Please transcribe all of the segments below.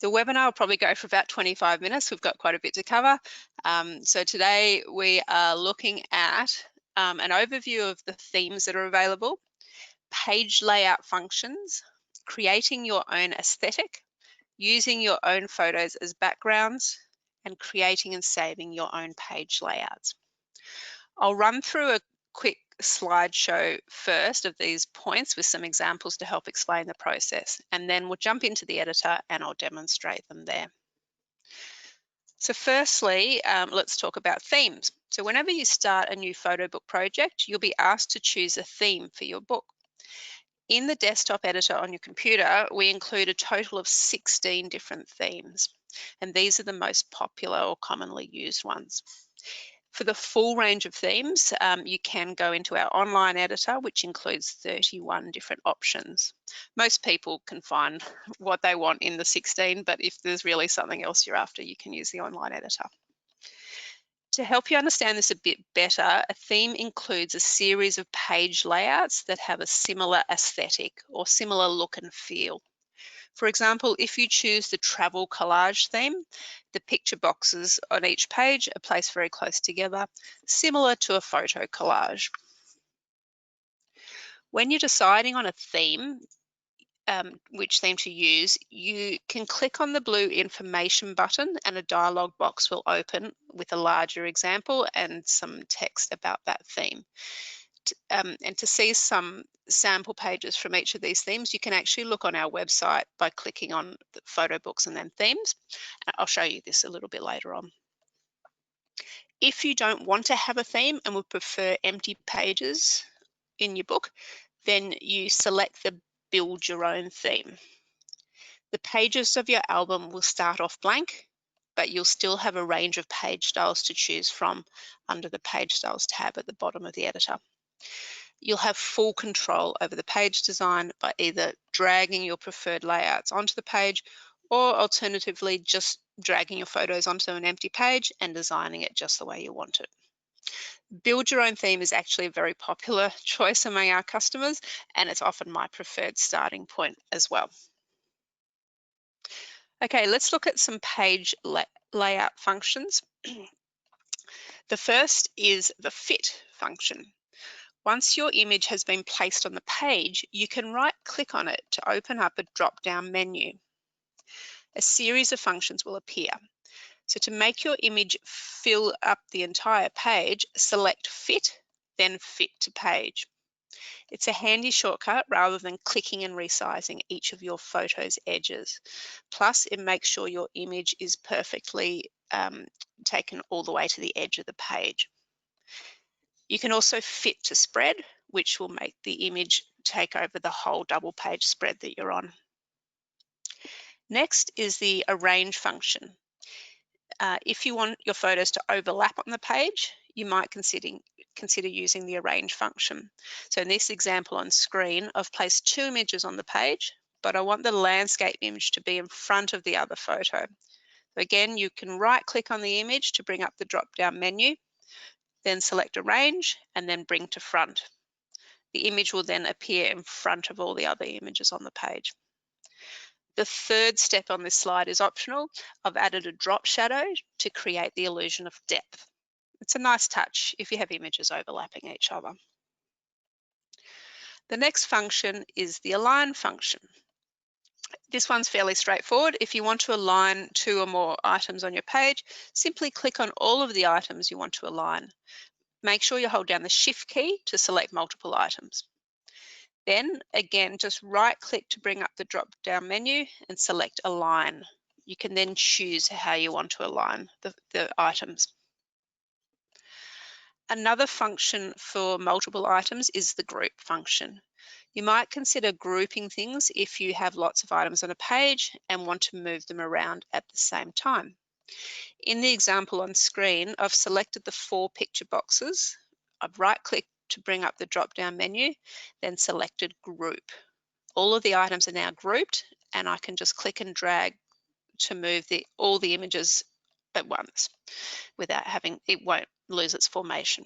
The webinar will probably go for about 25 minutes. We've got quite a bit to cover. So today we are looking at an overview of the themes that are available, page layout functions, creating your own aesthetic, using your own photos as backgrounds, and creating and saving your own page layouts. I'll run through a quick slideshow first of these points with some examples to help explain the process, and then we'll jump into the editor and I'll demonstrate them there. So firstly, let's talk about themes. So whenever you start a new photo book project, you'll be asked to choose a theme for your book. In the desktop editor on your computer, we include a total of 16 different themes, and these are the most popular or commonly used ones. For the full range of themes, you can go into our online editor, which includes 31 different options. Most people can find what they want in the 16, but if there's really something else you're after, you can use the online editor. To help you understand this a bit better, a theme includes a series of page layouts that have a similar aesthetic or similar look and feel. For example, if you choose the travel collage theme, the picture boxes on each page are placed very close together, similar to a photo collage. When you're deciding on a theme, which theme to use, you can click on the blue information button and a dialog box will open with a larger example and some text about that theme. And to see some sample pages from each of these themes, you can actually look on our website by clicking on the photo books and then themes. I'll show you this a little bit later on. If you don't want to have a theme and would prefer empty pages in your book, then you select the build your own theme. The pages of your album will start off blank, but you'll still have a range of page styles to choose from under the Page Styles tab at the bottom of the editor. You'll have full control over the page design by either dragging your preferred layouts onto the page or alternatively just dragging your photos onto an empty page and designing it just the way you want it. Build your own theme is actually a very popular choice among our customers, and it's often my preferred starting point as well. Okay, let's look at some page layout functions. The first is the fit function. Once your image has been placed on the page, you can right-click on it to open up a drop-down menu. A series of functions will appear. So to make your image fill up the entire page, select Fit, then Fit to Page. It's a handy shortcut rather than clicking and resizing each of your photo's edges. Plus, it makes sure your image is perfectly taken all the way to the edge of the page. You can also fit to spread, which will make the image take over the whole double page spread that you're on. Next is the arrange function. If you want your photos to overlap on the page, you might consider using the arrange function. So in this example on screen, I've placed two images on the page, but I want the landscape image to be in front of the other photo. So again, you can right-click on the image to bring up the drop-down menu, then select arrange and then bring to front. The image will then appear in front of all the other images on the page. The third step on this slide is optional. I've added a drop shadow to create the illusion of depth. It's a nice touch if you have images overlapping each other. The next function is the align function. This one's fairly straightforward. If you want to align two or more items on your page, simply click on all of the items you want to align. Make sure you hold down the Shift key to select multiple items. Then again, just right-click to bring up the drop-down menu and select Align. You can then choose how you want to align the items. Another function for multiple items is the Group function. You might consider grouping things if you have lots of items on a page and want to move them around at the same time. In the example on screen, I've selected the 4 picture boxes. I've right-clicked to bring up the drop-down menu, then selected Group. All of the items are now grouped, and I can just click and drag to move all the images at once without it won't lose its formation.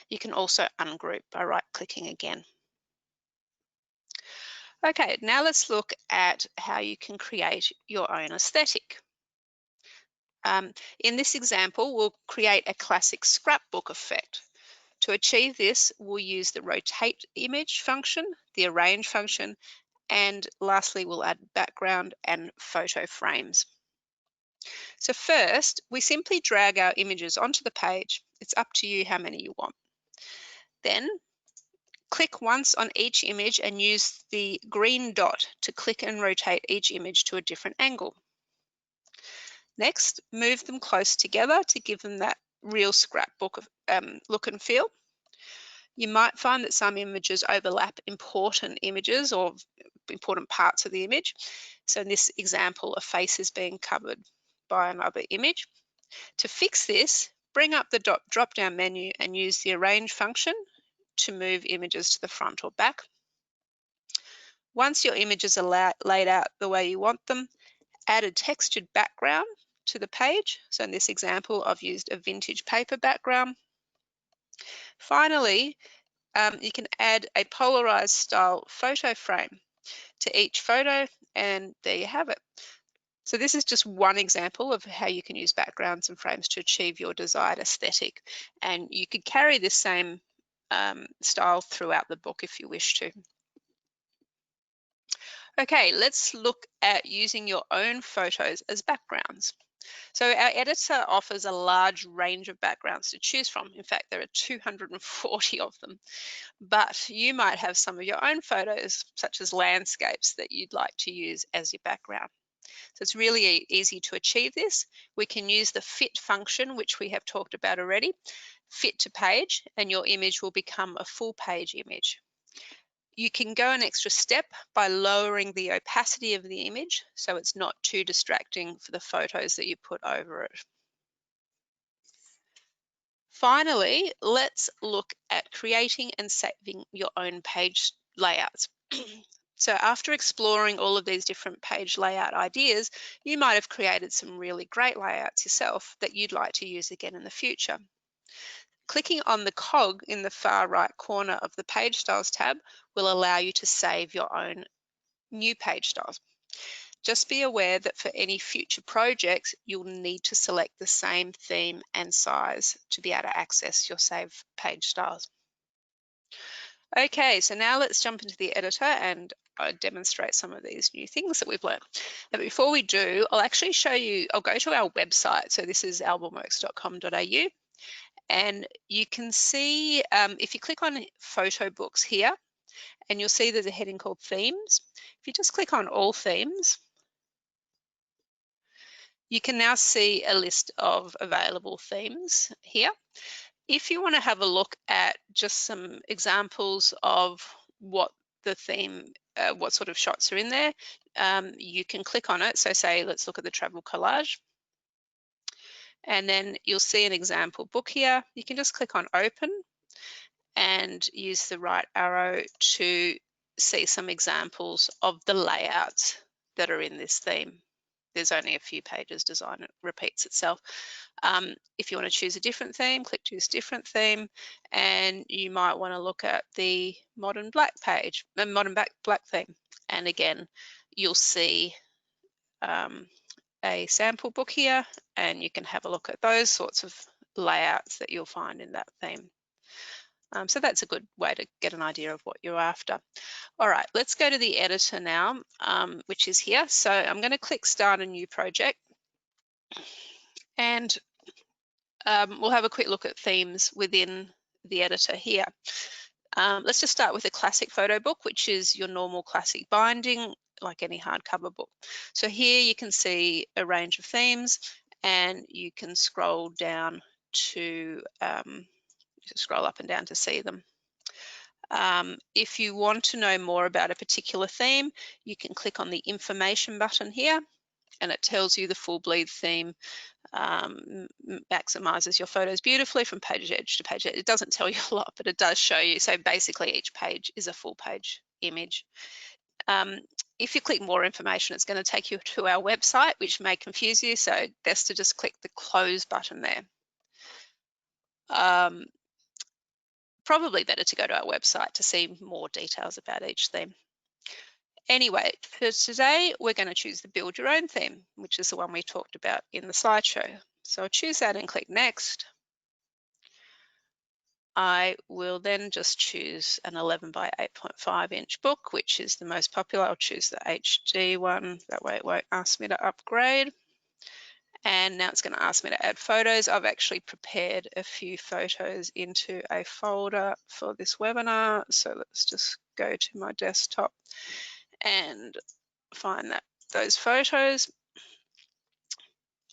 You can also ungroup by right-clicking again. Okay, now let's look at how you can create your own aesthetic. In this example, we'll create a classic scrapbook effect. To achieve this, we'll use the rotate image function, the arrange function, and lastly, we'll add background and photo frames. So first, we simply drag our images onto the page. It's up to you how many you want. Then click once on each image and use the green dot to click and rotate each image to a different angle. Next, move them close together to give them that real scrapbook look and feel. You might find that some images overlap important images or important parts of the image. So in this example, a face is being covered by another image. To fix this, bring up the drop-down menu and use the arrange function to move images to the front or back. Once your images are laid out the way you want them, add a textured background to the page. So in this example, I've used a vintage paper background. Finally, you can add a polarized style photo frame to each photo, and there you have it. So this is just one example of how you can use backgrounds and frames to achieve your desired aesthetic. And you could carry this same style throughout the book if you wish to. Okay, let's look at using your own photos as backgrounds. So our editor offers a large range of backgrounds to choose from. In fact, there are 240 of them. But you might have some of your own photos, such as landscapes, that you'd like to use as your background. So it's really easy to achieve this. We can use the fit function, which we have talked about already, fit to page, and your image will become a full page image. You can go an extra step by lowering the opacity of the image so it's not too distracting for the photos that you put over it. Finally, let's look at creating and saving your own page layouts. So after exploring all of these different page layout ideas, you might have created some really great layouts yourself that you'd like to use again in the future. Clicking on the cog in the far right corner of the Page Styles tab will allow you to save your own new page styles. Just be aware that for any future projects, you'll need to select the same theme and size to be able to access your saved page styles. Okay, so now let's jump into the editor and demonstrate some of these new things that we've learned. Now, before we do, I'll actually show you, I'll go to our website. So this is albumworks.com.au, and you can see, if you click on photo books here, and you'll see there's a heading called themes. If you just click on all themes, you can now see a list of available themes here. If you want to have a look at just some examples of what the theme, what sort of shots are in there, you can click on it. So say, let's look at the travel collage. And then you'll see an example book here. You can just click on open and use the right arrow to see some examples of the layouts that are in this theme. There's only a few pages, design it repeats itself. If you want to choose a different theme, click choose different theme, and you might want to look at the modern black page, the modern black theme. And again, you'll see a sample book here, and you can have a look at those sorts of layouts that you'll find in that theme. So that's a good way to get an idea of what you're after. All right, let's go to the editor now, which is here. So I'm going to click Start a New Project, and we'll have a quick look at themes within the editor here. Let's just start with a classic photo book, which is your normal classic binding, like any hardcover book. So here you can see a range of themes, and you can scroll down to scroll up and down to see them. If you want to know more about a particular theme, you can click on the information button here, and it tells you the full bleed theme maximizes your photos beautifully from page edge to page edge. It doesn't tell you a lot, but it does show you. So basically each page is a full page image. If you click more information, it's going to take you to our website, which may confuse you. So best to just click the close button there. Probably better to go to our website to see more details about each theme. Anyway, for today, we're going to choose the build your own theme, which is the one we talked about in the slideshow. So I'll choose that and click next. I will then just choose an 11 by 8.5 inch book, which is the most popular. I'll choose the HD one. That way it won't ask me to upgrade. And now it's going to ask me to add photos. I've actually prepared a few photos into a folder for this webinar. So let's just go to my desktop and find those photos.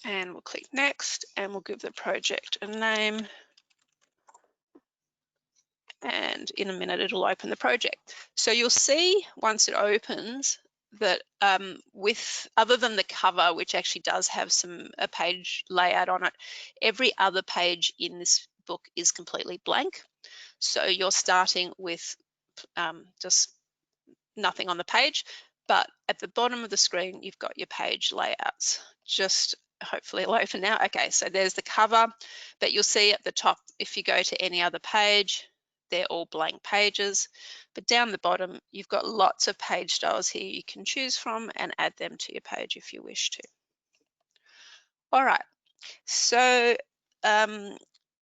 And we'll click next and we'll give the project a name. And in a minute it'll open the project. So you'll see once it opens that with other than the cover, which actually does have a page layout on it, every other page in this book is completely blank. So you're starting with just nothing on the page, but at the bottom of the screen you've got your page layouts. Just hopefully it'll open now. Okay, so there's the cover, but you'll see at the top, if you go to any other page, they're all blank pages, but down the bottom you've got lots of page styles here you can choose from and add them to your page if you wish to. All right, so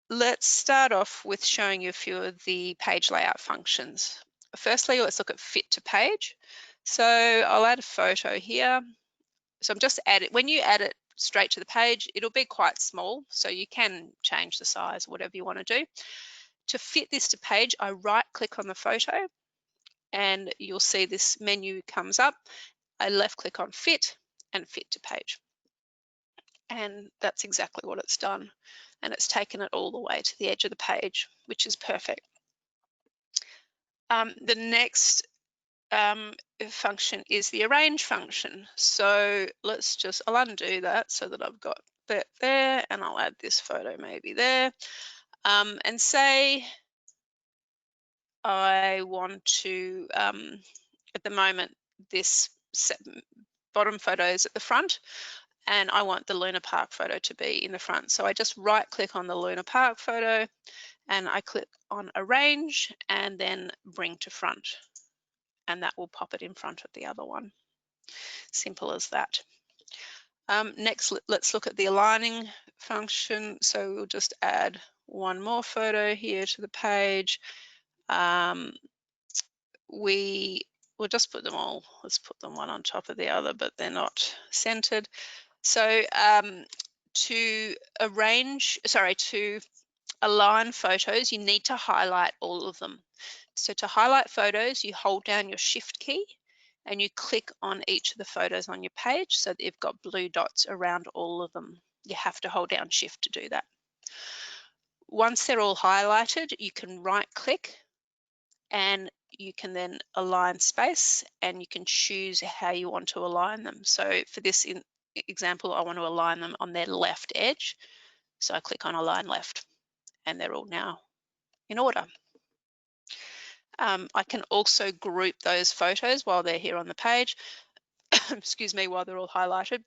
let's start off with showing you a few of the page layout functions. Firstly, let's look at fit to page. So I'll add a photo here. So I'm just adding, when you add it straight to the page, it'll be quite small, so you can change the size, whatever you want to do. To fit this to page, I right click on the photo and you'll see this menu comes up. I left click on fit and fit to page. And that's exactly what it's done. And it's taken it all the way to the edge of the page, which is perfect. The next function is the arrange function. So I'll undo that so that I've got that there, and I'll add this photo maybe there. And say I want to, at the moment, this bottom photo is at the front, and I want the Luna Park photo to be in the front. So I just right click on the Luna Park photo and I click on arrange and then bring to front, and that will pop it in front of the other one. Simple as that. Next, let's look at the aligning function. So we'll just add one more photo here to the page. We'll just put them all, let's put them one on top of the other, but they're not centered. So to align photos, you need to highlight all of them. So to highlight photos, you hold down your shift key and you click on each of the photos on your page so that you've got blue dots around all of them. You have to hold down shift to do that. Once they're all highlighted, you can right click and you can then align space, and you can choose how you want to align them. So for this example, I want to align them on their left edge. So I click on align left and they're all now in order. I can also group those photos while they're here on the page, excuse me, while they're all highlighted.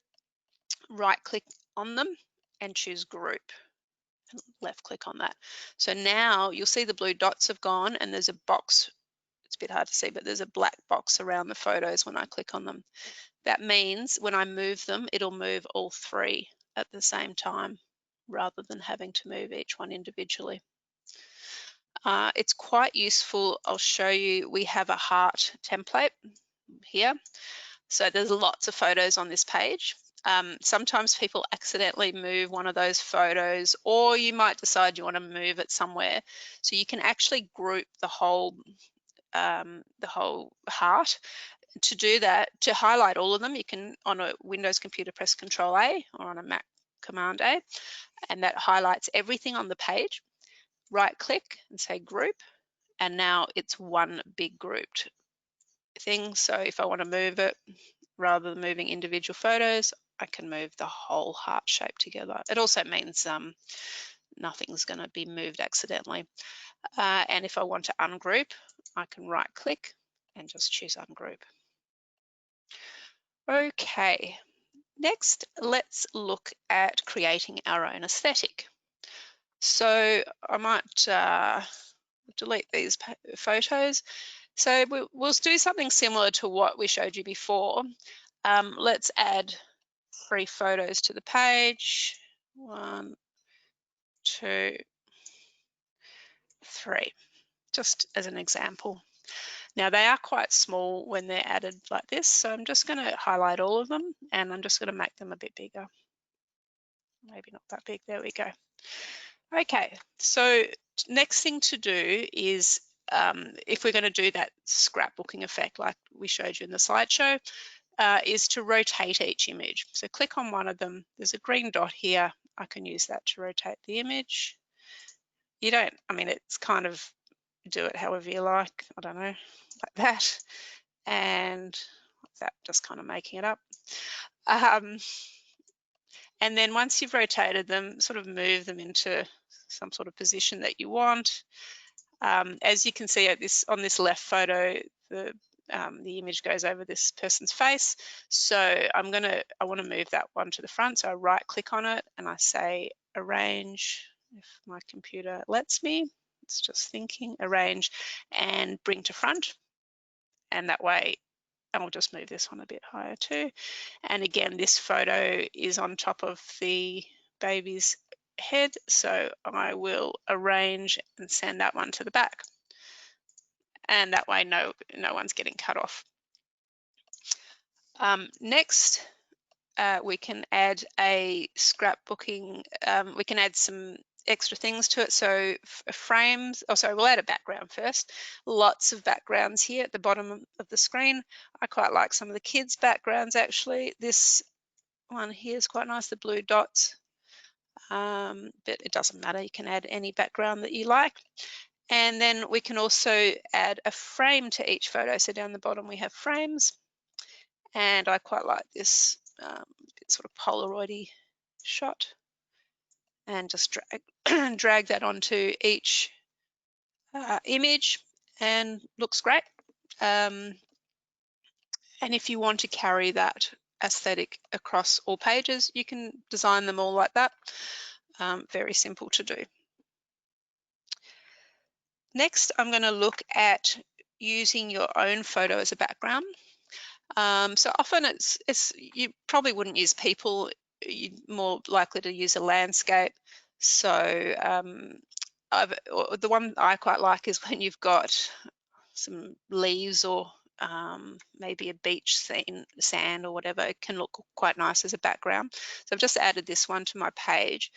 Right click on them and choose group. And left click on that. So now you'll see the blue dots have gone and there's a box. It's a bit hard to see, but there's a black box around the photos when I click on them. That means when I move them, it'll move all three at the same time rather than having to move each one individually. It's quite useful. I'll show you, we have a heart template here. So there's lots of photos on this page. Sometimes people accidentally move one of those photos, or you might decide you want to move it somewhere. So you can actually group the whole heart. To do that, to highlight all of them, you can, on a Windows computer, press Control A, or on a Mac, Command A, and that highlights everything on the page. Right click and say group, and now it's one big grouped thing. So if I want to move it, rather than moving individual photos, I can move the whole heart shape together. It also means nothing's going to be moved accidentally. And if I want to ungroup, I can right click and just choose ungroup. Okay, next let's look at creating our own aesthetic. So I might delete these photos. So we'll do something similar to what we showed you before. Let's add 3 photos to the page. 1, 2, 3, just as an example. Now they are quite small when they're added like this, so I'm just going to highlight all of them and I'm just going to make them a bit bigger. Maybe not that big, there we go. Okay, so next thing to do is if we're going to do that scrapbooking effect like we showed you in the slideshow, is to rotate each image. So click on one of them. There's a green dot here. I can use that to rotate the image. You don't, I mean, it's kind of do it however you like. I don't know, like that. And like that, just kind of making it up. And then once you've rotated them, sort of move them into some sort of position that you want. As you can see on this left photo, the image goes over this person's face. So I want to move that one to the front. So I right click on it and I say arrange, if my computer lets me. It's just thinking, arrange and bring to front. And that way I'll just move this one a bit higher too. And again, this photo is on top of the baby's head, so I will arrange and send that one to the back. And that way no one's getting cut off. Next, we can add a scrapbooking, we can add some extra things to it. So frames, we'll add a background first. Lots of backgrounds here at the bottom of the screen. I quite like some of the kids' backgrounds actually. This one here is quite nice, the blue dots, but it doesn't matter. You can add any background that you like. And then we can also add a frame to each photo. So down the bottom we have frames, and I quite like this sort of Polaroid-y shot, and just drag that onto each image, and looks great. And if you want to carry that aesthetic across all pages, you can design them all like that. Very simple to do. Next, I'm going to look at using your own photo as a background. So often you probably wouldn't use people, you're more likely to use a landscape. So the one I quite like is when you've got some leaves or maybe a beach scene, sand or whatever. It can look quite nice as a background. So I've just added this one to my page.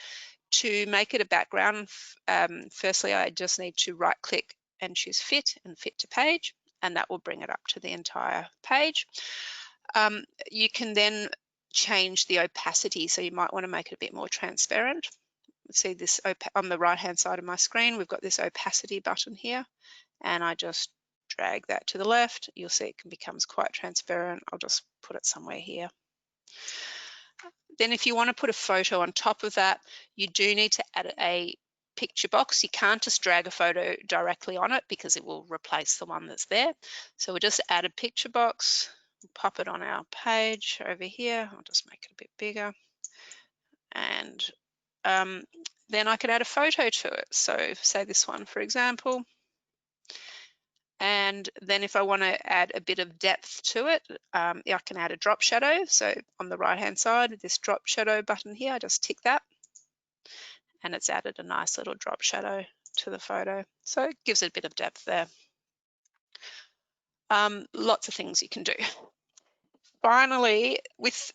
To make it a background, firstly I just need to right click and choose fit and fit to page, and that will bring it up to the entire page. You can then change the opacity, so you might want to make it a bit more transparent. See this on the right hand side of my screen, we've got this opacity button here, and I just drag that to the left. You'll see it becomes quite transparent. I'll just put it somewhere here. Then if you want to put a photo on top of that, you do need to add a picture box. You can't just drag a photo directly on it because it will replace the one that's there. So we'll just add a picture box, pop it on our page over here. I'll just make it a bit bigger. And then I could add a photo to it. So say this one, for example. And then if I want to add a bit of depth to it, I can add a drop shadow. So on the right hand side, this drop shadow button here, I just tick that, and it's added a nice little drop shadow to the photo. So it gives it a bit of depth there. Lots of things you can do. Finally, with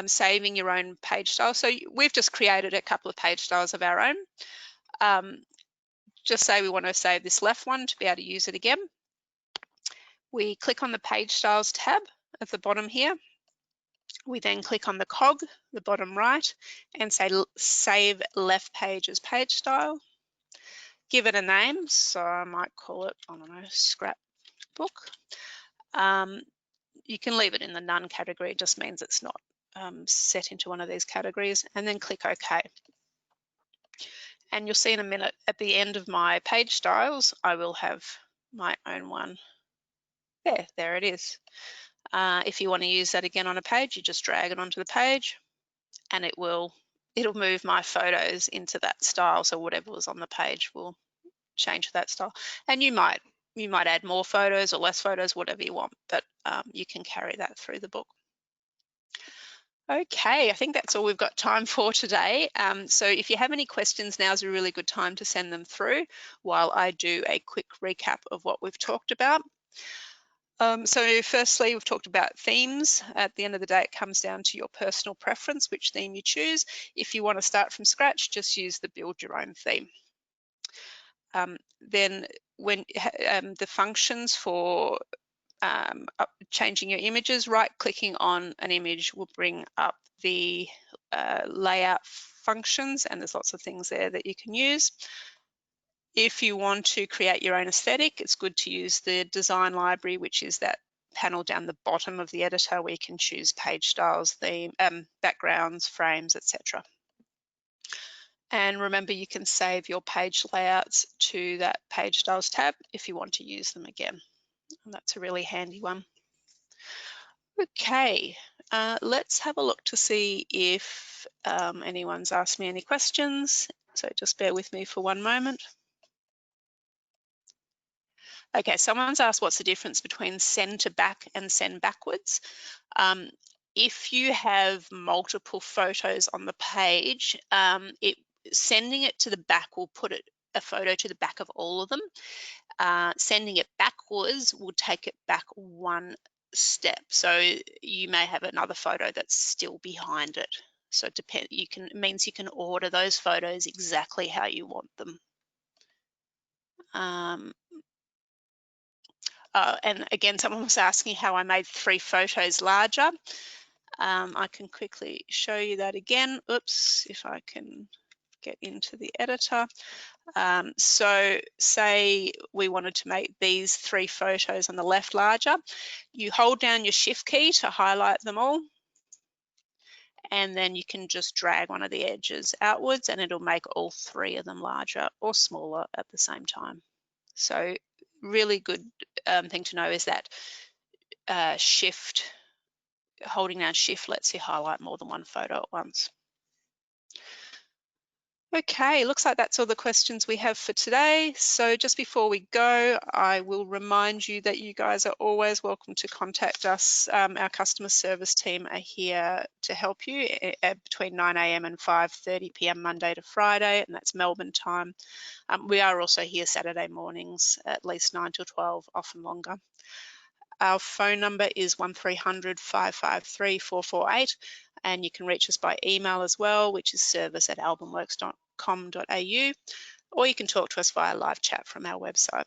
saving your own page style, so we've just created a couple of page styles of our own. Just say we want to save this left one to be able to use it again. We click on the Page Styles tab at the bottom here. We then click on the cog, the bottom right, and say Save Left Page as Page Style. Give it a name, so I might call it, I don't know, Scrapbook. You can leave it in the None category, it just means it's not set into one of these categories, and then click OK. And you'll see in a minute at the end of my page styles, I will have my own one. There it is. If you want to use that again on a page, you just drag it onto the page, and it'll move my photos into that style. So whatever was on the page will change that style. And you might You might add more photos or less photos, whatever you want, but you can carry that through the book. Okay, I think that's all we've got time for today. So if you have any questions, now's a really good time to send them through while I do a quick recap of what we've talked about. So firstly, we've talked about themes. At the end of the day, it comes down to your personal preference, which theme you choose. If you want to start from scratch, just use the build your own theme. Then when the functions for changing your images, right-clicking on an image will bring up the layout functions, and there's lots of things there that you can use. If you want to create your own aesthetic, it's good to use the design library, which is that panel down the bottom of the editor where you can choose page styles, theme, backgrounds, frames, etc. And remember, you can save your page layouts to that page styles tab if you want to use them again. And that's a really handy one. Okay, let's have a look to see if anyone's asked me any questions. So just bear with me for one moment. Okay, someone's asked what's the difference between send to back and send backwards. If you have multiple photos on the page, sending it to the back will put a photo to the back of all of them. Sending it backwards will take it back one step. So you may have another photo that's still behind it. So it means you can order those photos exactly how you want them. And again, someone was asking how I made 3 photos larger. I can quickly show you that again. Oops, if I can get into the editor. So say we wanted to make these 3 photos on the left larger. You hold down your shift key to highlight them all, and then you can just drag one of the edges outwards and it'll make all 3 of them larger or smaller at the same time. So really good thing to know is that holding down shift lets you highlight more than one photo at once. Okay, looks like that's all the questions we have for today. So just before we go, I will remind you that you guys are always welcome to contact us. Our customer service team are here to help you between 9 a.m. and 5:30 p.m. Monday to Friday, and that's Melbourne time. We are also here Saturday mornings, at least 9 till 12, often longer. Our phone number is 1300 553 448, and you can reach us by email as well, which is service@albumworks.com.au, or you can talk to us via live chat from our website.